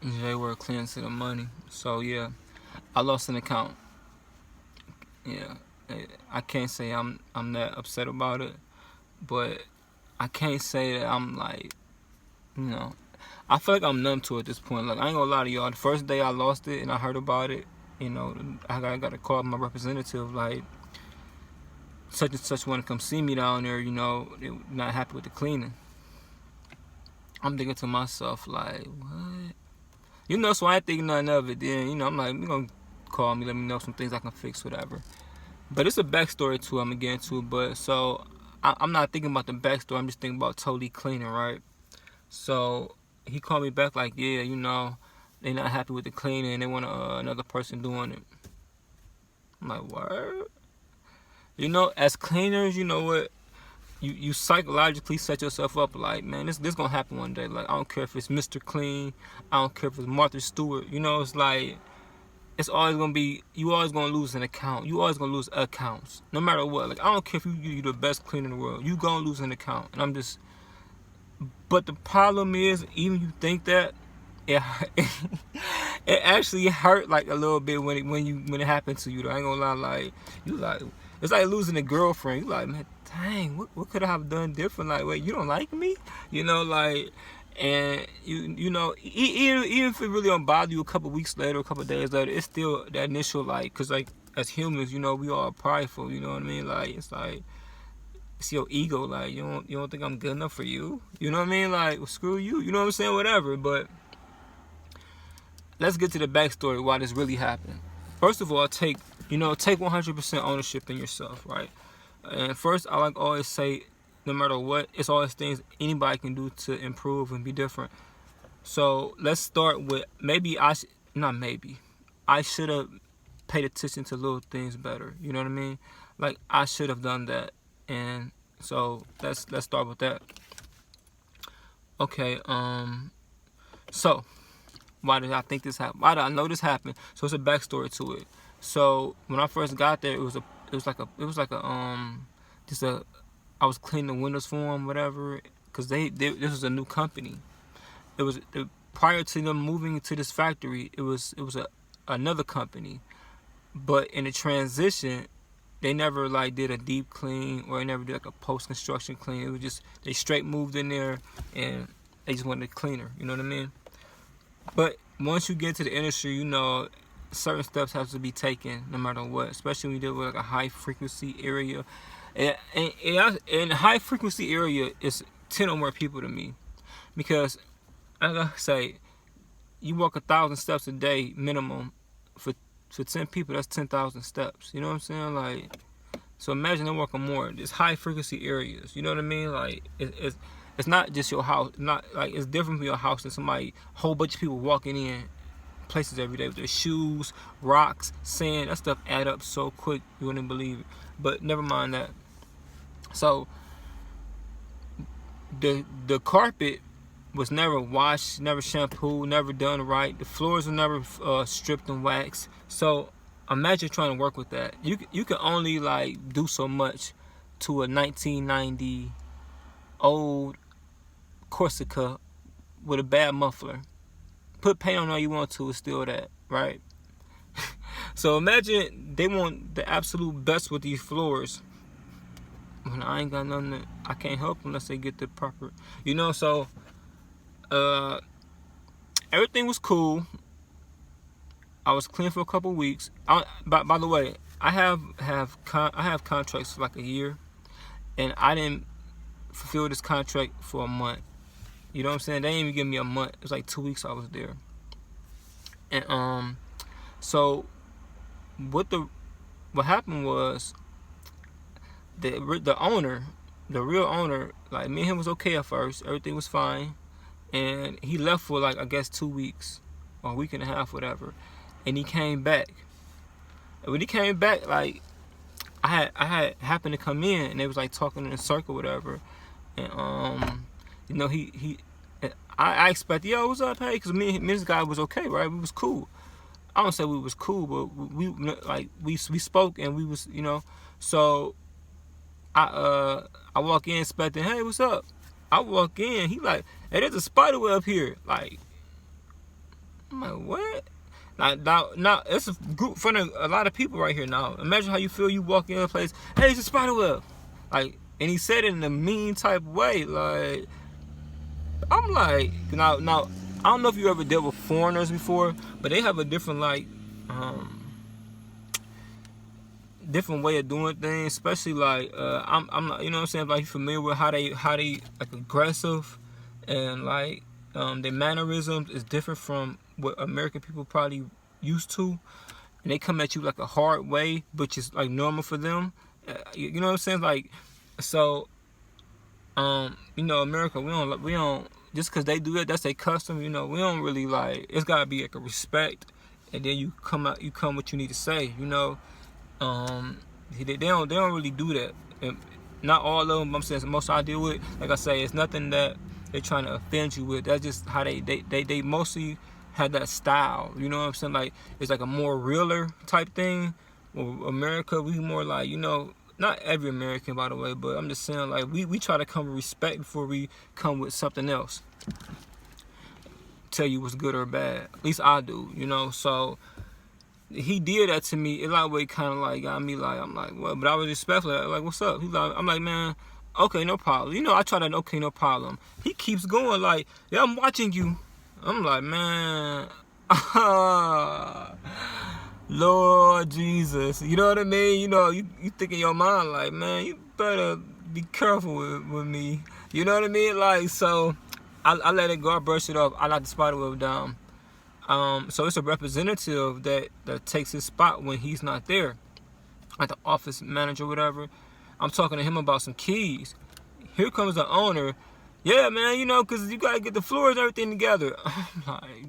They were clearing to the money. So yeah, I lost an account. Yeah, I can't say I'm that upset about it, but I can't say that I'm like, you know, I feel like I'm numb to it at this point. Like, I ain't gonna lie to y'all. The first day I lost it and I heard about it, I got to call my representative, like, such and such want to come see me down there, they not happy with the cleaning. I'm thinking to myself, like, what? So I ain't thinking nothing of it. Then, I'm like, you gonna call me, let me know some things I can fix, whatever. But it's a backstory to it, I'm gonna get into it. But so I'm not thinking about the backstory. I'm just thinking about totally cleaning, right? So he called me back like, yeah, they not happy with the cleaning and they want another person doing it. I'm like, what? As cleaners, you know what? You psychologically set yourself up like, man, this gonna happen one day. Like, I don't care if it's Mr. Clean, I don't care if it's Martha Stewart. It's like, it's always gonna be, you always gonna lose an account. You always gonna lose accounts, no matter what. Like, I don't care if you the best cleaner in the world, you gonna lose an account. And I'm just, but the problem is, even you think that, it it actually hurt like a little bit when it happened to you. Though. I ain't gonna lie, like, you like, it's like losing a girlfriend. You like, man, dang, what could I have done different? Like, wait, you don't like me? Like, and even if it really don't bother you a couple weeks later, a couple days later, it's still that initial, like, cause like as humans, we all prideful. You know what I mean? Like, it's like, it's your ego. Like, you don't think I'm good enough for you? You know what I mean? Like, well, screw you. You know what I'm saying? Whatever. But let's get to the backstory why this really happened. First of all, take 100% ownership in yourself, right? And first, I like always say, no matter what, it's always things anybody can do to improve and be different. So let's start with I should have paid attention to little things better. You know what I mean? Like, I should have done that, and so let's start with that. Okay. So why did I think this happened? Why did I know this happened? So it's a backstory to it. So when I first got there, just a, I was cleaning the windows for them, whatever, because this was a new company. Prior to them moving to this factory, it was another company, but in the transition, they never like did a deep clean or they never did like a post construction clean. It was just they straight moved in there and they just wanted a cleaner. You know what I mean? But once you get to the industry, certain steps have to be taken no matter what, especially when you deal with like a high frequency area. And high frequency area is 10 or more people to me, because like I say, you walk 1,000 steps a day minimum. For 10 people, that's 10,000 steps. You know what I'm saying? Like, so imagine them walking more. There's high frequency areas. You know what I mean? Like, it's not just your house. Not like it's different from your house than somebody, whole bunch of people walking in places every day with their shoes, rocks, sand. That stuff add up so quick you wouldn't believe it. But never mind that. So the carpet was never washed, never shampooed, never done right. The floors were never stripped and waxed. So imagine trying to work with that. You can only like do so much to a 1990 old Corsica with a bad muffler. Put paint on all you want to, it's still that, right? So imagine they want the absolute best with these floors. When I ain't got nothing, I can't help unless they get the proper, So everything was cool. I was clean for a couple weeks. By the way, I have contracts for like a year, and I didn't fulfill this contract for a month. You know what I'm saying? They didn't even give me a month. It was like 2 weeks I was there. And so what happened was the owner, the real owner, like, me and him was okay at first. Everything was fine, and he left for like, I guess, 2 weeks or a week and a half, whatever. And he came back. And when he came back, like, I had happened to come in, and they was like talking in a circle, whatever. And I expected, yo, what's up, hey? Because me and this guy was okay, right? We was cool. I don't say we was cool, but we spoke, and we was, So I walk in expecting, hey, what's up? I walk in, he like, hey, there's a spider web here. Like, I'm like, what? Now, it's a group in front of a lot of people right here now. Imagine how you feel. You walk in a place, hey, it's a spider web. Like, and he said it in a mean type way. Like, I'm like, now, I don't know if you ever dealt with foreigners before, but they have a different, like, different way of doing things. Especially like, I'm not, you know what I'm saying? Like, familiar with how they like aggressive, and like, their mannerisms is different from what American people probably used to, and they come at you like a hard way, which is like normal for them. You know what I'm saying? Like, so, you know, America, we don't just because they do it, that's their custom. You know, we don't really like. It's gotta be like a respect, and then you come what you need to say. You know, they don't really do that. And not all of them. I'm saying most I deal with, like I say, it's nothing that they're trying to offend you with. That's just how they mostly had that style. You know what I'm saying? Like, it's like a more realer type thing. Well, America, we more like, you know, not every American, by the way, but I'm just saying, like, we try to come with respect before we come with something else. Tell you what's good or bad. At least I do, you know. So he did that to me. It like way kind of like got me like, I'm like, what? But I was respectful. Like, what's up? He's like, I'm like, man, okay, no problem. You know, I try that, okay, no problem. He keeps going like, yeah, I'm watching you. I'm like, man, Lord Jesus. You know what I mean? You know, you think in your mind like, man, you better be careful with me. You know what I mean? Like, so I let it go. I brush it off. I knock the spider web down. So it's a representative that takes his spot when he's not there, like the office manager or whatever. I'm talking to him about some keys. Here comes the owner. Yeah, man, you know, because you got to get the floors and everything together. I'm like,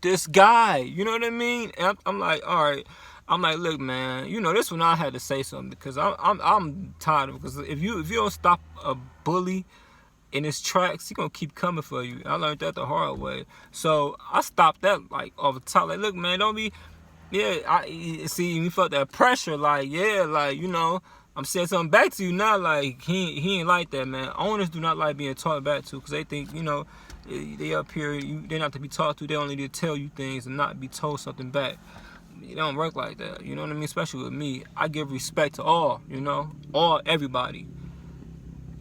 this guy, you know what I mean? And I'm like, all right. I'm like, look, man, you know, this one I had to say something because I'm tired of it. Because if you don't stop a bully in his tracks, he gonna keep coming for you. I learned that the hard way. So I stopped that like off the top. Like, look, man, don't be, yeah. I see, you felt that pressure. Like, yeah, like, you know, I'm saying something back to you now. Like, he ain't like that, man. Owners do not like being talked back to because they think, you know, they up here, they're not to be talked to. They only need to tell you things and not be told something back. It don't work like that. You know what I mean? Especially with me, I give respect to all. You know, everybody.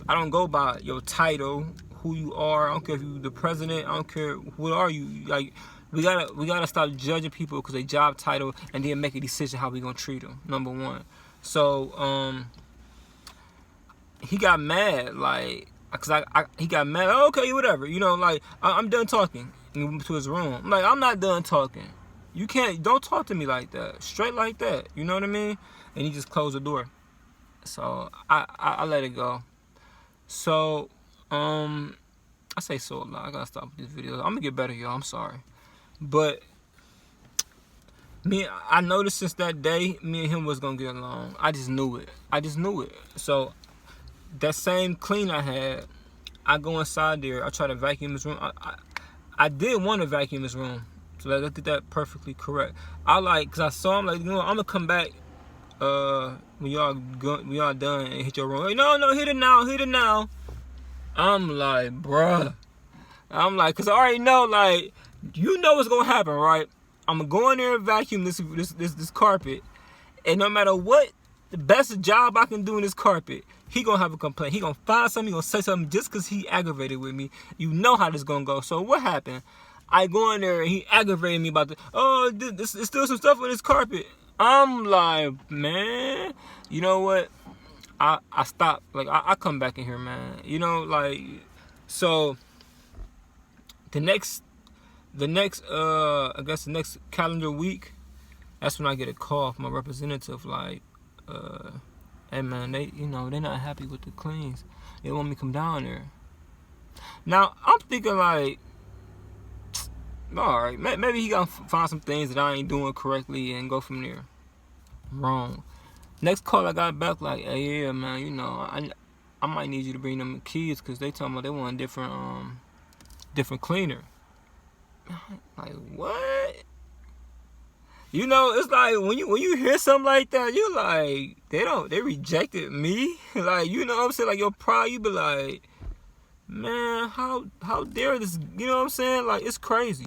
I don't go by your title, who you are. I don't care if you're the president. I don't care what are you. Like, we gotta stop judging people because they job title and then make a decision how we gonna treat them. Number one. So he got mad, like, cause he got mad. Oh, okay, whatever. You know, like, I'm done talking. And he went to his room. I'm like, I'm not done talking. Don't talk to me like that. Straight like that. You know what I mean? And he just closed the door. So I let it go. So, I say so a lot. I gotta stop with these videos. I'm gonna get better, y'all. I'm sorry. But I noticed since that day, me and him was gonna get along. I just knew it. So that same clean I had, I go inside there. I try to vacuum his room. I did want to vacuum his room. So I did that perfectly correct. Cause I saw him like, you know, I'm gonna come back when y'all done and hit your room. Hey, no, hit it now. I'm like, bruh. I'm like, cause I already know, like, you know what's gonna happen, right? I'm gonna go in there and vacuum this carpet, and no matter what, the best job I can do in this carpet, he gonna have a complaint. He gonna find something. He gonna say something just cause he aggravated with me. You know how this gonna go. So what happened? I go in there and he aggravated me about there's still some stuff on this carpet. I'm like, man, you know what? I stop. Like, I come back in here, man. You know, like, so the next I guess the next calendar week, that's when I get a call from a representative like, hey man, they're not happy with the cleans. They want me to come down there. Now I'm thinking like, all right, maybe he gonna find some things that I ain't doing correctly and go from there. Wrong. Next call I got back like, hey, yeah, man, you know, I might need you to bring them kids because they talking about they want a different cleaner. Like, what? You know, it's like when you hear something like that, you like, they rejected me. Like, you know what I'm saying? Like, your pride, you be like, man, how dare this? You know what I'm saying? Like, it's crazy.